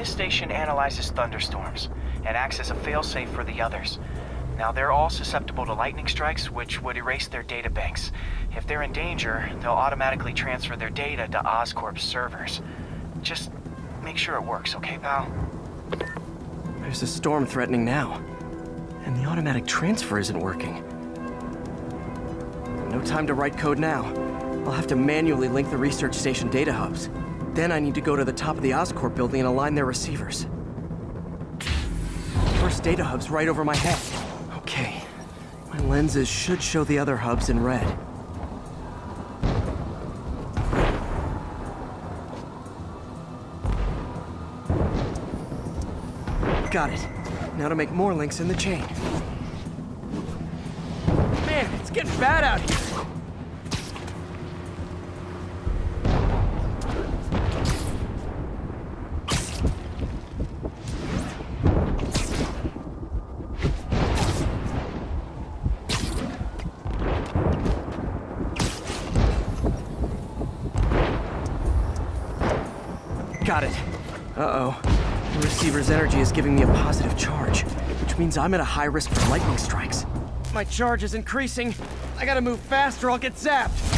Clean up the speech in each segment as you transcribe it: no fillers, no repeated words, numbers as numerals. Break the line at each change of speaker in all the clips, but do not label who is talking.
This station analyzes thunderstorms and acts as a failsafe for the others. Now, they're all susceptible to lightning strikes, which would erase their databanks. If they're in danger, they'll automatically transfer their data to Oscorp's servers. Just make sure it works, okay, pal?
There's a storm threatening now, and the automatic transfer isn't working. No time to write code now. I'll have to manually link the research station data hubs. Then I need to go to the top of the Oscorp building and align their receivers. First data hub's right over my head. Okay, my lenses should show the other hubs in red. Got it. Now to make more links in the chain. Man, it's getting bad out here. Got it. Uh-oh. The receiver's energy is giving me a positive charge, which means I'm at a high risk for lightning strikes. My charge is increasing. I gotta move fast or I'll get zapped.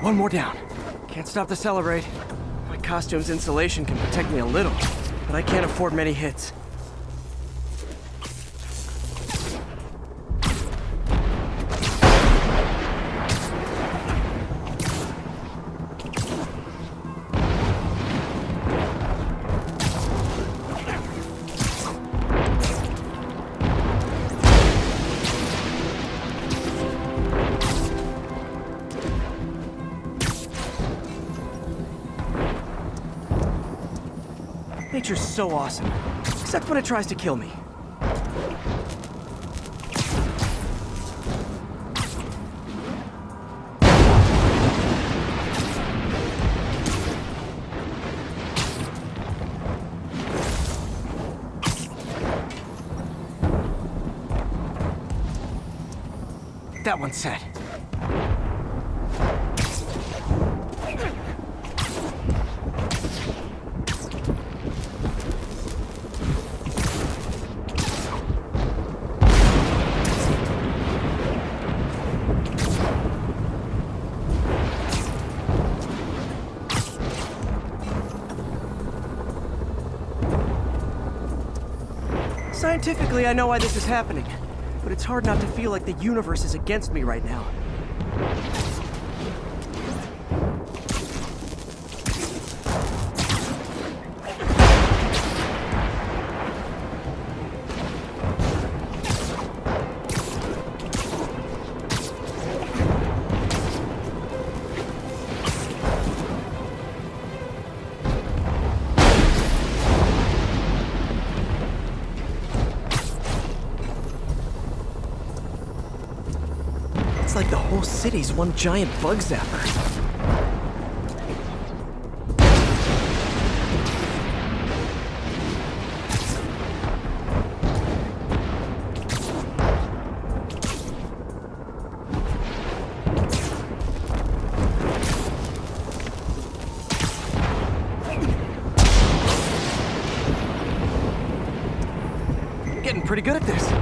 One more down. Can't stop to celebrate. My costume's insulation can protect me a little, but I can't afford many hits. Nature's so awesome, except when it tries to kill me. That one's set. Scientifically, I know why this is happening, but it's hard not to feel like the universe is against me right now. It's like the whole city's one giant bug zapper. Getting pretty good at this.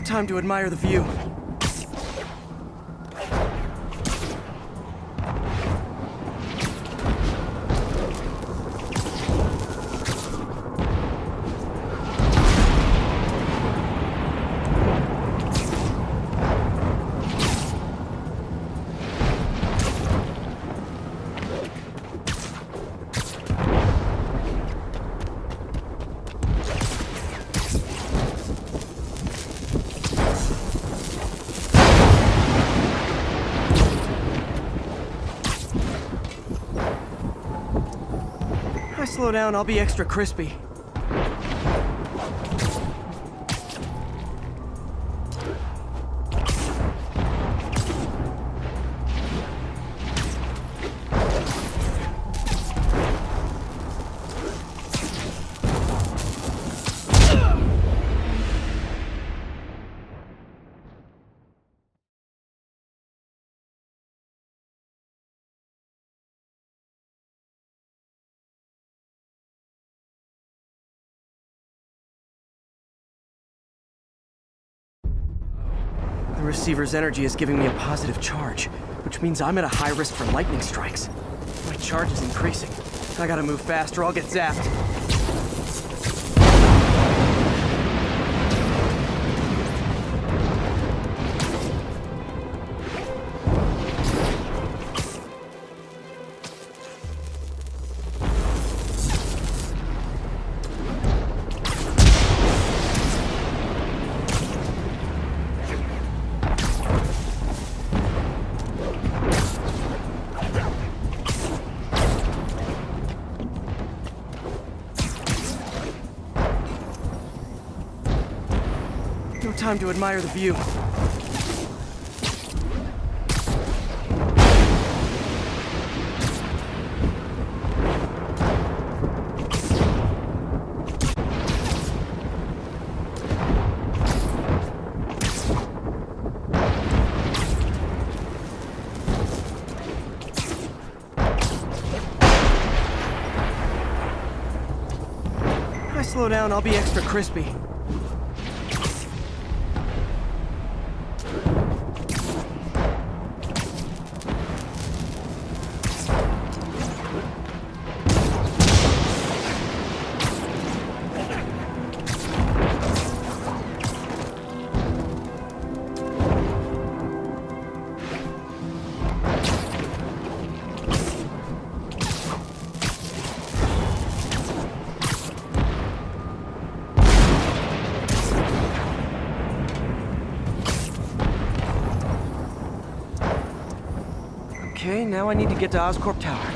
No time to admire the view. If I slow down, I'll be extra crispy. The receiver's energy is giving me a positive charge, which means I'm at a high risk for lightning strikes. My charge is increasing. I gotta move fast or I'll get zapped. No time to admire the view. If I slow down, I'll be extra crispy. Okay, now I need to get to Oscorp Tower.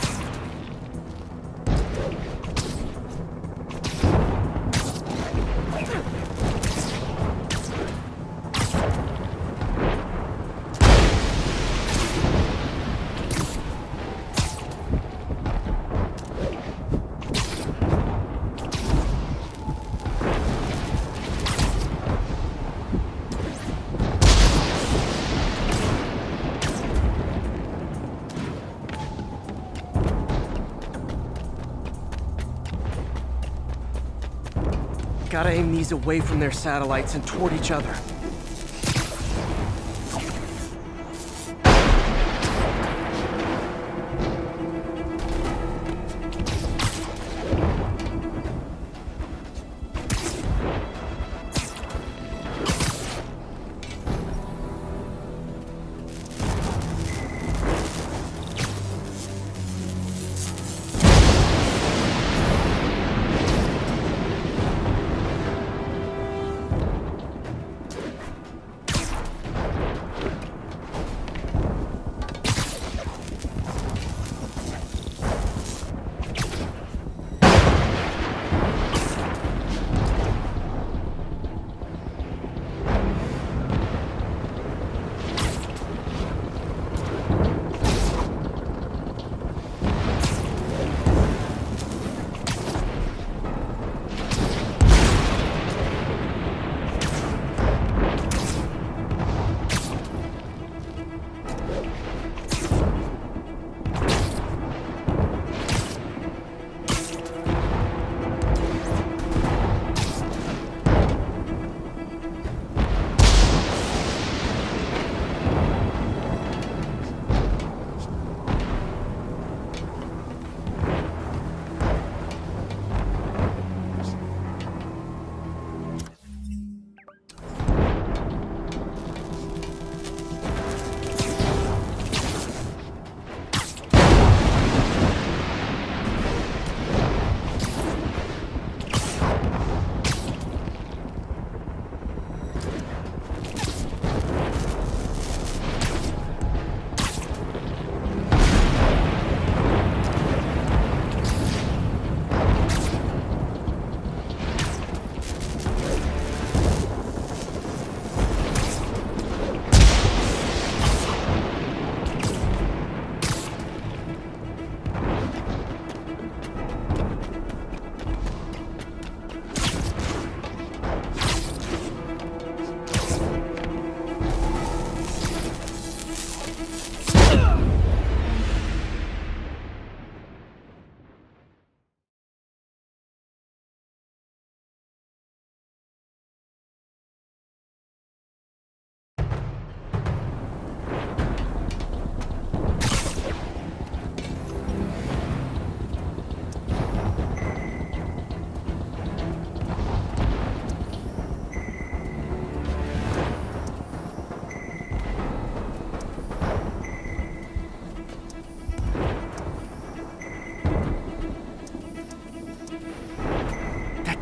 Gotta aim these away from their satellites and toward each other.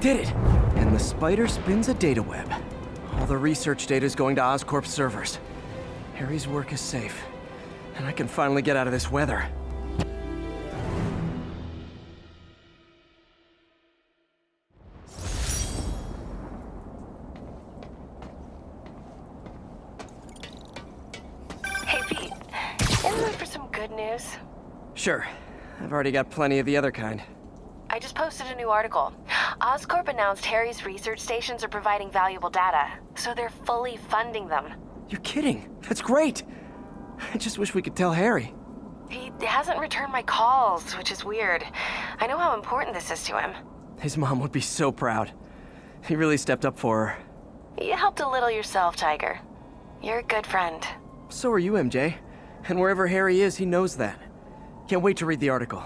Did it! And the spider spins a data web. All the research data is going to Oscorp's servers. Harry's work is safe, and I can finally get out of this weather.
Hey Pete, in the mood for some good news?
Sure. I've already got plenty of the other kind.
I just posted a new article. Oscorp announced Harry's research stations are providing valuable data, so they're fully funding them.
You're kidding. That's great. I just wish we could tell Harry.
He hasn't returned my calls, which is weird. I know how important this is to him.
His mom would be so proud. He really stepped up for her.
You helped a little yourself, Tiger. You're a good friend.
So are you, MJ. And wherever Harry is, he knows that. Can't wait to read the article.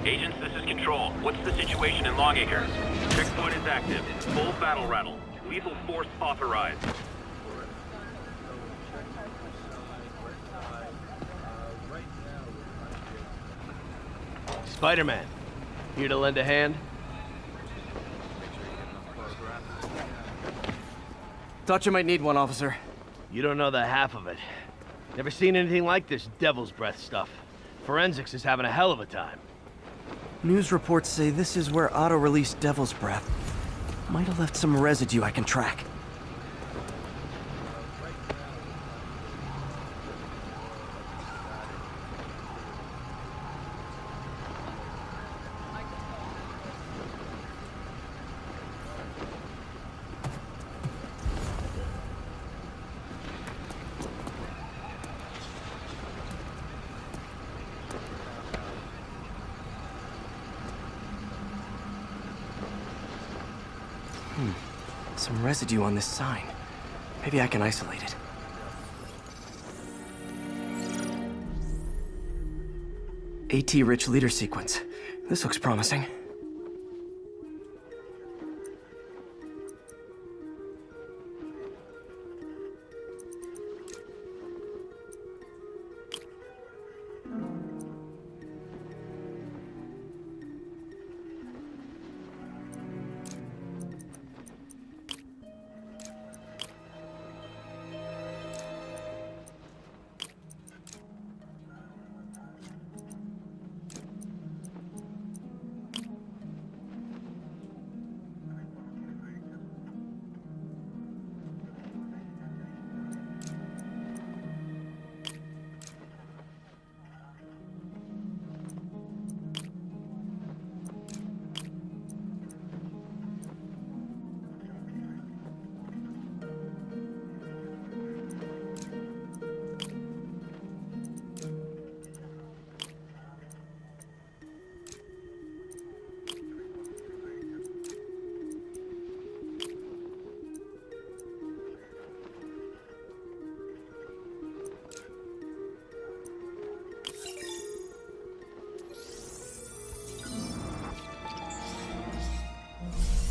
Agents, this is Control. What's the situation in Longacre? Checkpoint is active. Full battle rattle. Lethal force authorized.
Spider-Man, here to lend a hand?
Thought you might need one, officer.
You don't know the half of it. Never seen anything like this devil's breath stuff. Forensics is having a hell of a time.
News reports say this is where Otto released Devil's Breath. Might have left some residue I can track. Some residue on this sign. Maybe I can isolate it. AT-rich leader sequence. This looks promising.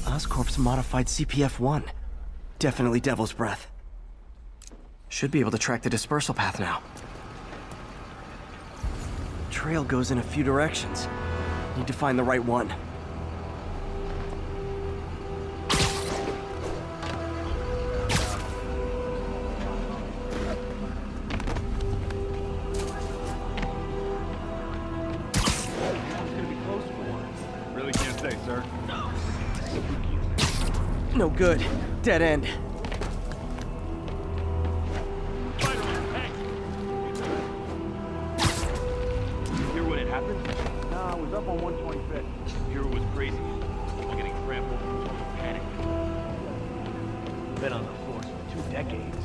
Oscorp's modified CPF-1. Definitely Devil's Breath. Should be able to track the dispersal path now. Trail goes in a few directions. Need to find the right one.
Really can't say, sir.
No good. Dead end.
Hear what had happened? Nah, I was up on 125th. Hear it was crazy. I'm getting trampled. Panic.
Been on the force for 2 decades.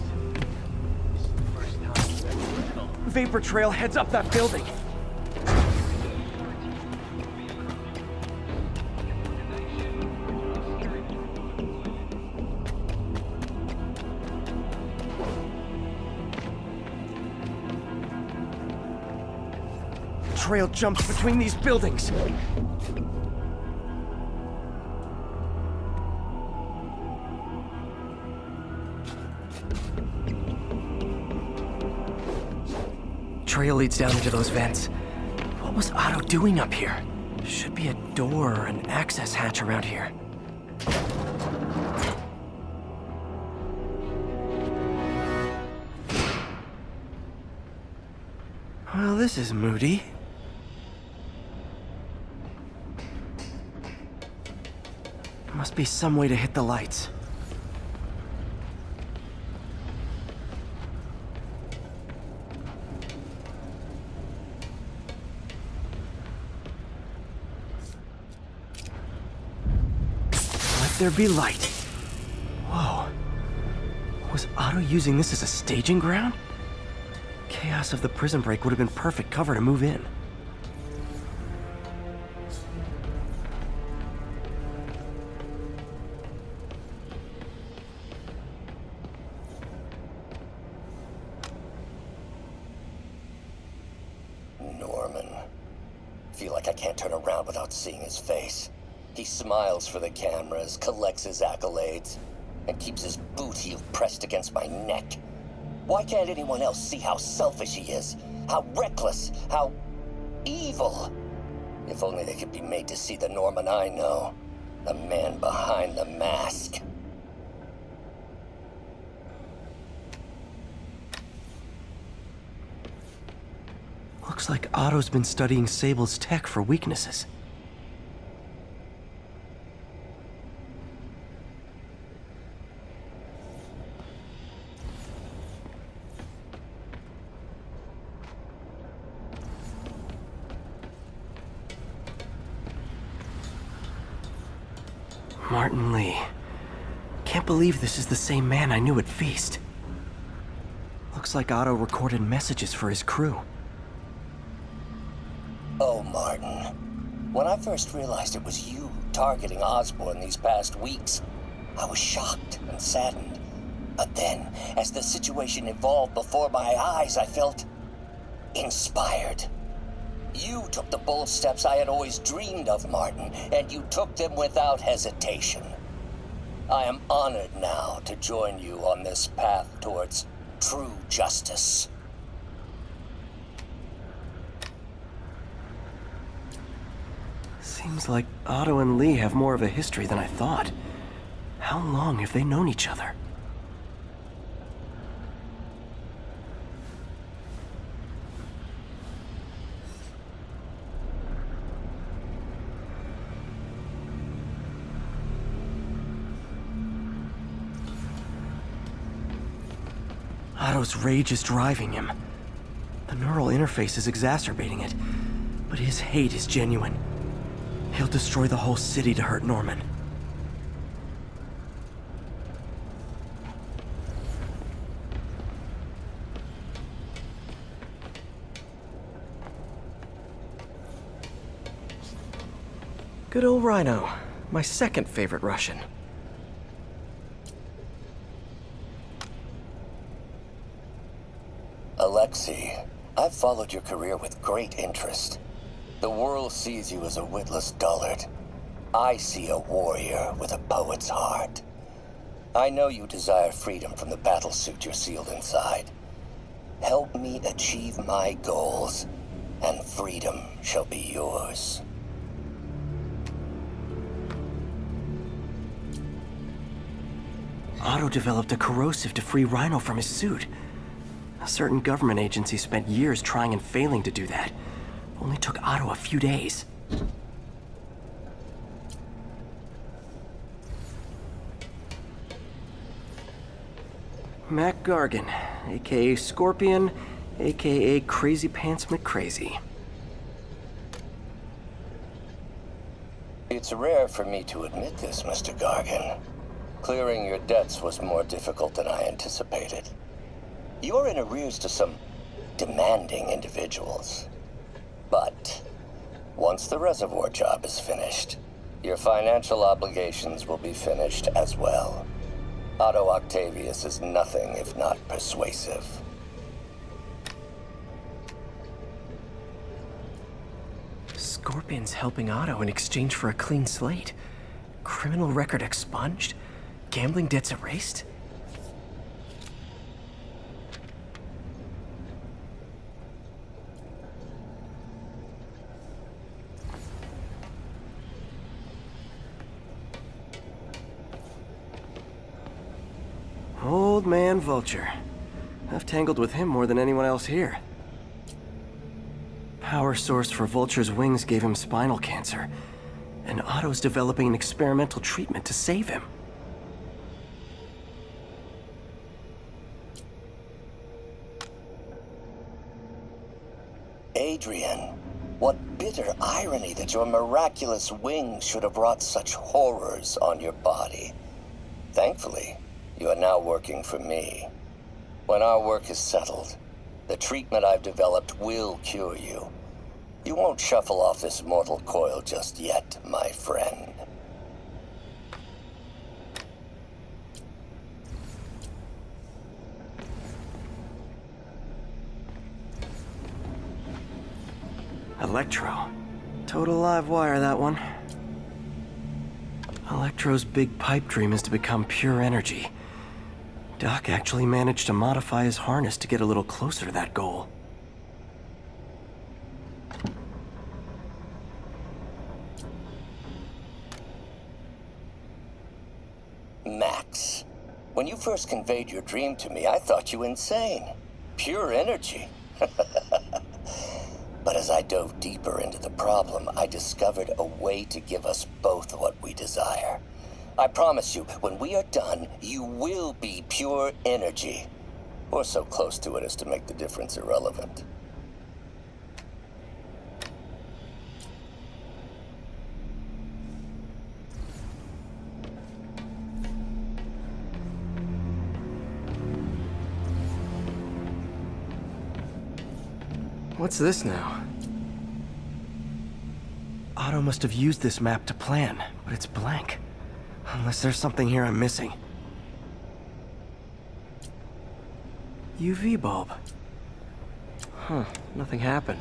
This is the first time I've ever felt.
Vapor trail heads up that building. trail jumps between these buildings. Trail leads down into those vents. What was Otto doing up here? Should be a door or an access hatch around here. Well, this is moody. Must be some way to hit the lights. Let there be light. Whoa. Was Otto using this as a staging ground? Chaos of the prison break would have been perfect cover to move in.
Norman. Feel like I can't turn around without seeing his face. He smiles for the cameras, collects his accolades, and keeps his boot heel pressed against my neck. Why can't anyone else see how selfish he is? How reckless? How evil? If only they could be made to see the Norman I know. The man behind the mask.
Looks like Otto's been studying Sable's tech for weaknesses. Martin Lee. Can't believe this is the same man I knew at Feast. Looks like Otto recorded messages for his crew.
Oh, Martin. When I first realized it was you targeting Osborn these past weeks, I was shocked and saddened. But then, as the situation evolved before my eyes, I felt inspired. You took the bold steps I had always dreamed of, Martin, and you took them without hesitation. I am honored now to join you on this path towards true justice.
Seems like Otto and Lee have more of a history than I thought. How long have they known each other? Otto's rage is driving him. The neural interface is exacerbating it, but his hate is genuine. He'll destroy the whole city to hurt Norman. Good old Rhino, my second favorite Russian.
Alexei, I've followed your career with great interest. The world sees you as a witless dullard. I see a warrior with a poet's heart. I know you desire freedom from the battlesuit you're sealed inside. Help me achieve my goals, and freedom shall be yours.
Otto developed a corrosive to free Rhino from his suit. A certain government agency spent years trying and failing to do that. Only took Otto a few days. Mac Gargan, aka Scorpion, aka Crazy Pants McCrazy.
It's rare for me to admit this, Mr. Gargan. Clearing your debts was more difficult than I anticipated. You're in arrears to some demanding individuals. But once the reservoir job is finished, your financial obligations will be finished as well. Otto Octavius is nothing if not persuasive.
Scorpion's helping Otto in exchange for a clean slate. Criminal record expunged? Gambling debts erased? Old man Vulture. I've tangled with him more than anyone else here. Power source for Vulture's wings gave him spinal cancer, and Otto's developing an experimental treatment to save him.
Adrian, what bitter irony that your miraculous wings should have wrought such horrors on your body. Thankfully, you are now working for me. When our work is settled, the treatment I've developed will cure you. You won't shuffle off this mortal coil just yet, my friend.
Electro. Total live wire, that one. Electro's big pipe dream is to become pure energy. Doc actually managed to modify his harness to get a little closer to that goal.
Max, when you first conveyed your dream to me, I thought you insane. Pure energy. But as I dove deeper into the problem, I discovered a way to give us both what we desire. I promise you, when we are done, you will be pure energy. Or so close to it as to make the difference irrelevant.
What's this now? Otto must have used this map to plan, but it's blank. Unless there's something here I'm missing. UV bulb. Huh, nothing happened.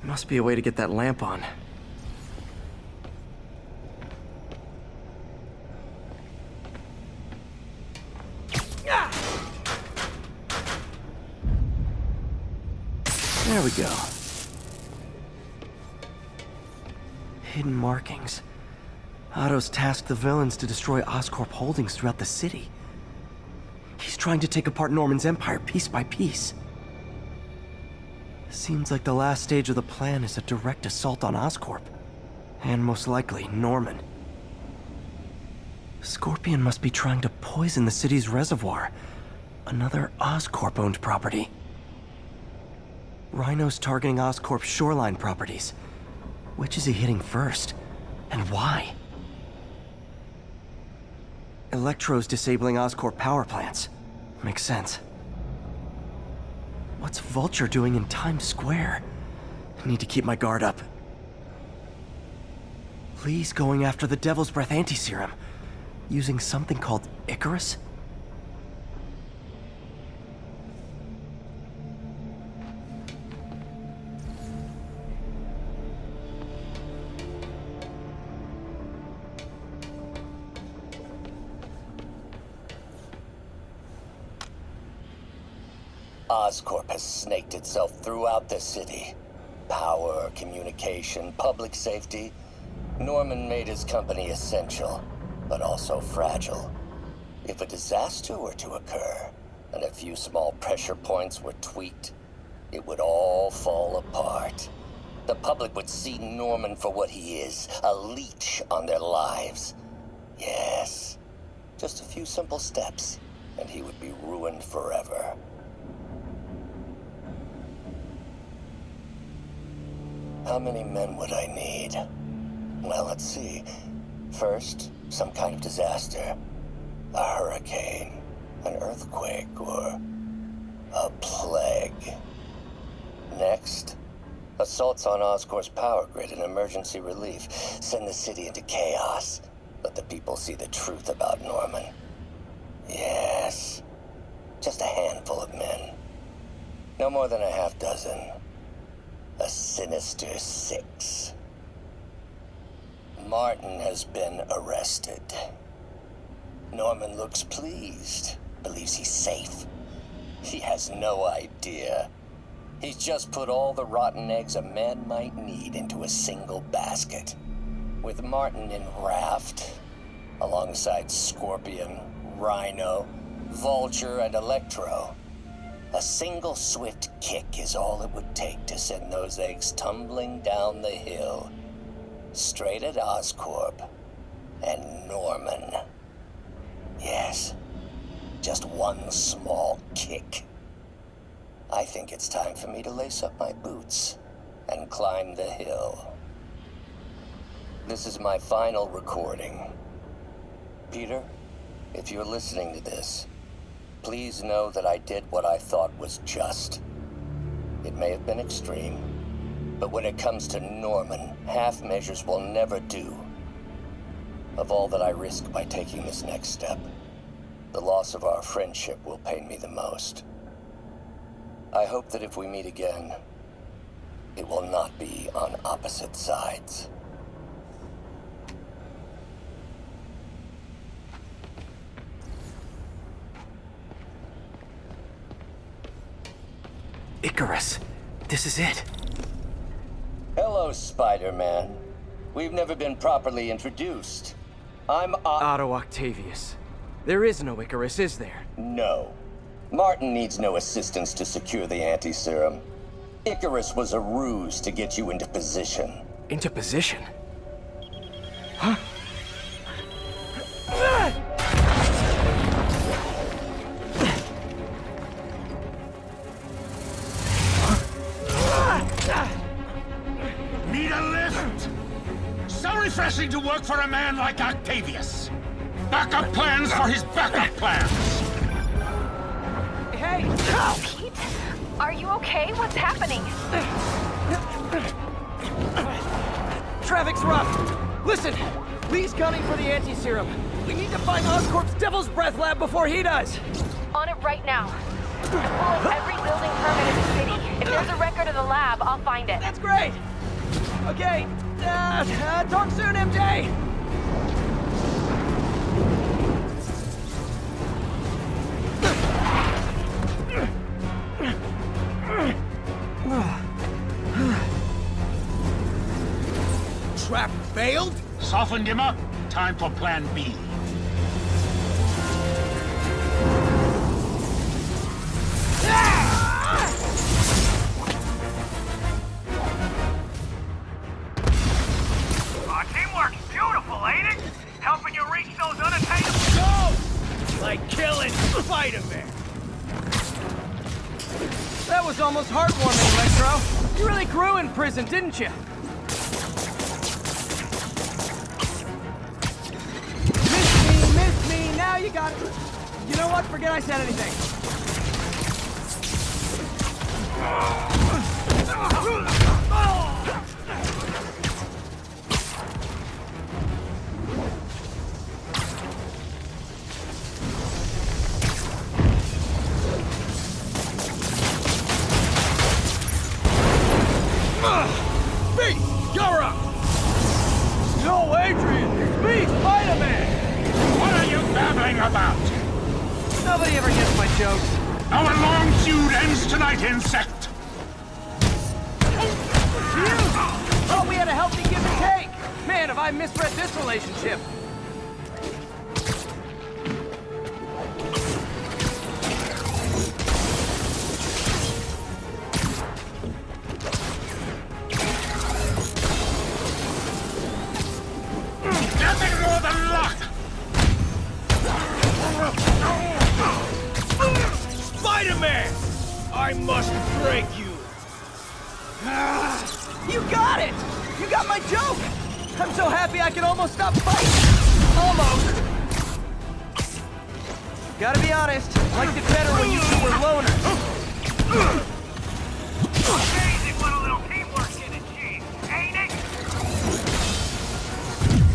Must be a way to get that lamp on. There we go. Hidden markings. Otto's tasked the villains to destroy Oscorp holdings throughout the city. He's trying to take apart Norman's empire piece by piece. Seems like the last stage of the plan is a direct assault on Oscorp. And most likely, Norman. Scorpion must be trying to poison the city's reservoir. Another Oscorp-owned property. Rhino's targeting Oscorp's shoreline properties. Which is he hitting first? And why? Electro's disabling Oscorp power plants. Makes sense. What's Vulture doing in Times Square? I need to keep my guard up. Lee's going after the Devil's Breath anti-serum, using something called Icarus?
Oscorp has snaked itself throughout the city. Power, communication, public safety. Norman made his company essential, but also fragile. If a disaster were to occur, and a few small pressure points were tweaked, it would all fall apart. The public would see Norman for what he is, a leech on their lives. Yes, just a few simple steps, and he would be ruined forever. How many men would I need? Well, let's see. First, some kind of disaster. A hurricane, an earthquake, or a plague. Next, assaults on Oscorp's power grid and emergency relief. Send the city into chaos. Let the people see the truth about Norman. Yes. just a handful of men. No more than a half dozen. A sinister 6. Martin has been arrested. Norman looks pleased, believes he's safe. He has no idea. He's just put all the rotten eggs a man might need into a single basket. With Martin in raft, alongside Scorpion, Rhino, Vulture, and Electro, a single swift kick is all it would take to send those eggs tumbling down the hill, straight at Oscorp and Norman. Yes, just one small kick. I think it's time for me to lace up my boots and climb the hill. This is my final recording. Peter, if you're listening to this, please know that I did what I thought was just. It may have been extreme, but when it comes to Norman, half measures will never do. Of all that I risk by taking this next step, the loss of our friendship will pain me the most. I hope that if we meet again, it will not be on opposite sides.
Icarus, this is it.
Hello, Spider-Man. We've never been properly introduced. I'm
Otto Octavius. There is no Icarus, is there?
No. Martin needs no assistance to secure the anti-serum. Icarus was a ruse to get you into position.
Into position? Huh?
Need a lift? So refreshing to work for a man like Octavius. Backup plans for his backup plans.
Hey!
Pete, are you okay? What's happening?
Traffic's rough. Listen, Lee's gunning for the anti-serum. We need to find Oscorp's Devil's Breath lab before he does.
On it right now. Pull up every building permit in the city. If there's a record of the lab, I'll find it.
That's great. Okay. Talk soon, MJ.
Trap failed? Softened him up. Time for plan B.
Teamwork's beautiful, ain't it? Helping you reach those unattainable goals!
Like killing Spider-Man.
That was almost heartwarming, Electro. You really grew in prison, didn't you? Miss me, now you got it. You know what? Forget I said anything.
You're up! No, Adrian! It's me, Spider-Man!
What are you babbling about?
Nobody ever gets my jokes.
Our long feud ends tonight, insect!
You! Thought we had a healthy give and take. Man, have I misread this relationship.
Nothing more than luck!
Spider-Man! I must break you!
You got it! You got my joke! I'm so happy I can almost stop fighting! Almost! Gotta be honest, liked it better when you two were loners.
Amazing what a little teamwork can achieve, ain't it?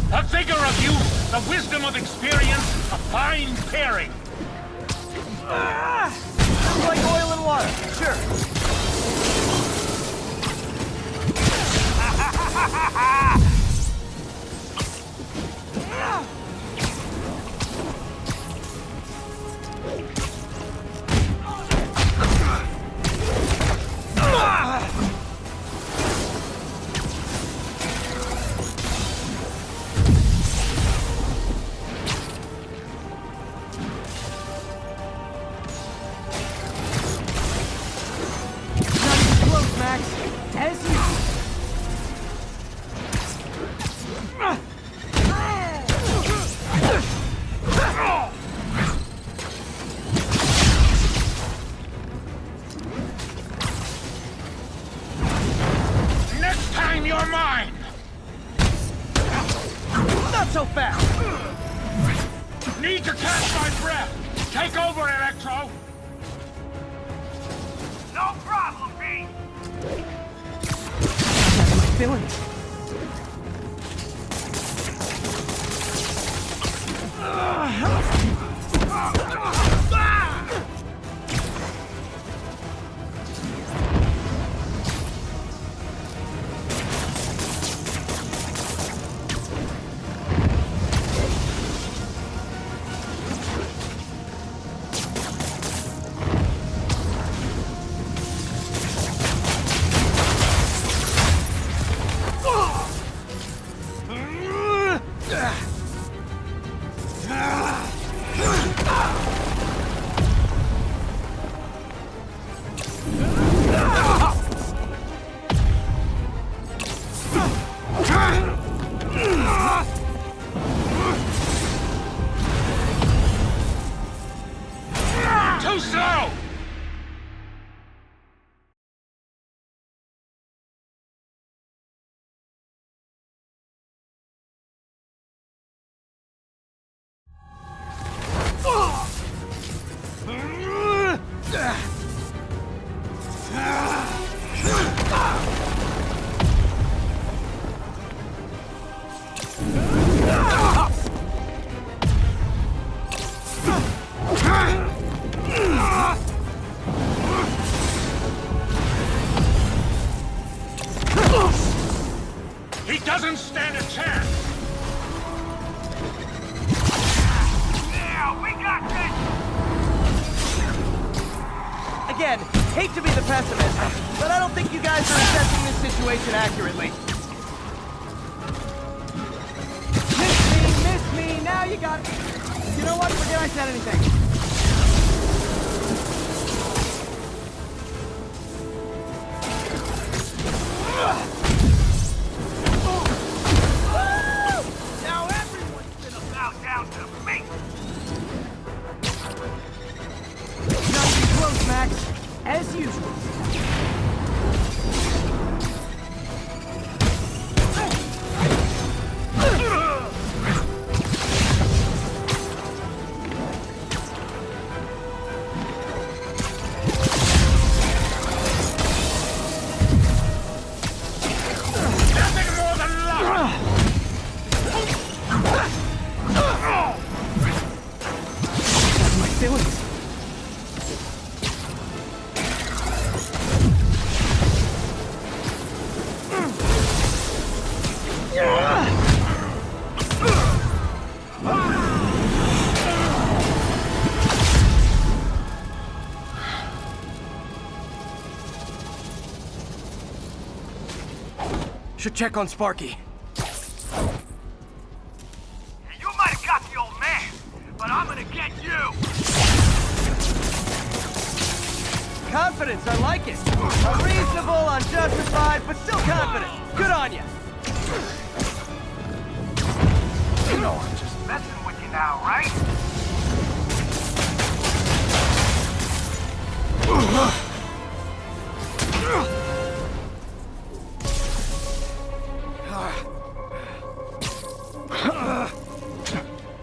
The vigor of youth, the wisdom of experience, a fine pairing.
It's like oil and water, sure.
Next time you're mine!
Not so fast!
Need to catch my breath! Take over, Electro! No problem, Pete!
My feelings.
Too slow! He doesn't stand a chance! Yeah, we got this!
Again, hate to be the pessimist, but I don't think you guys are assessing this situation accurately. Miss me, now you got it. You know what? Forget I said anything.
Now everyone's gonna bow down to me!
Not too close, Max. As usual.
Nothing more than luck!
My feelings. Should check on Sparky.
You might have got the old man, but I'm gonna get you!
Confidence, I like it. Unreasonable, unjustified, but still confident. Good on ya.
You know I'm just messing with you now, right?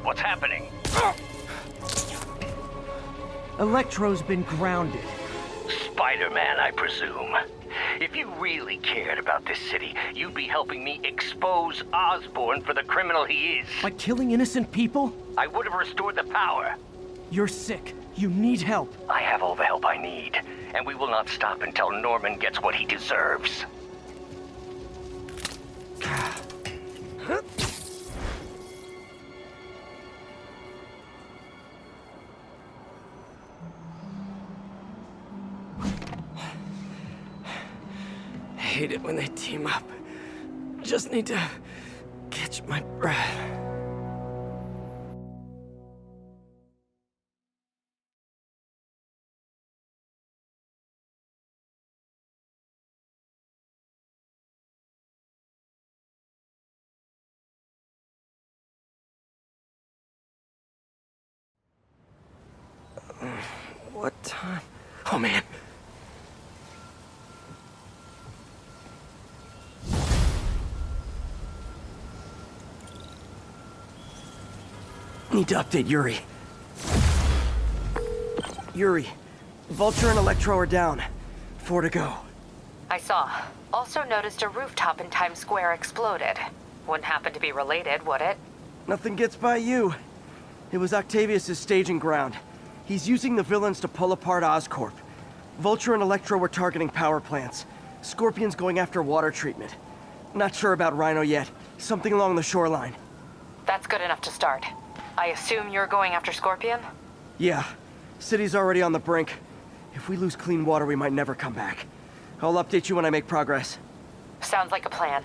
What's happening?
Electro's been grounded.
Spider-Man, I presume. If you really cared about this city, you'd be helping me expose Osborn for the criminal he is.
By killing innocent people?
I would have restored the power.
You're sick. You need help.
I have all the help I need, and we will not stop until Norman gets what he deserves.
I hate it when they team up. Just need to catch my breath. What time? Oh, man. Need to update Yuri. Yuri, Vulture and Electro are down. 4 to go.
I saw. Also noticed a rooftop in Times Square exploded. Wouldn't happen to be related, would it?
Nothing gets by you. It was Octavius' staging ground. He's using the villains to pull apart Oscorp. Vulture and Electro were targeting power plants. Scorpion's going after water treatment. Not sure about Rhino yet. Something along the shoreline.
That's good enough to start. I assume you're going after Scorpion?
Yeah. City's already on the brink. If we lose clean water, we might never come back. I'll update you when I make progress.
Sounds like a plan.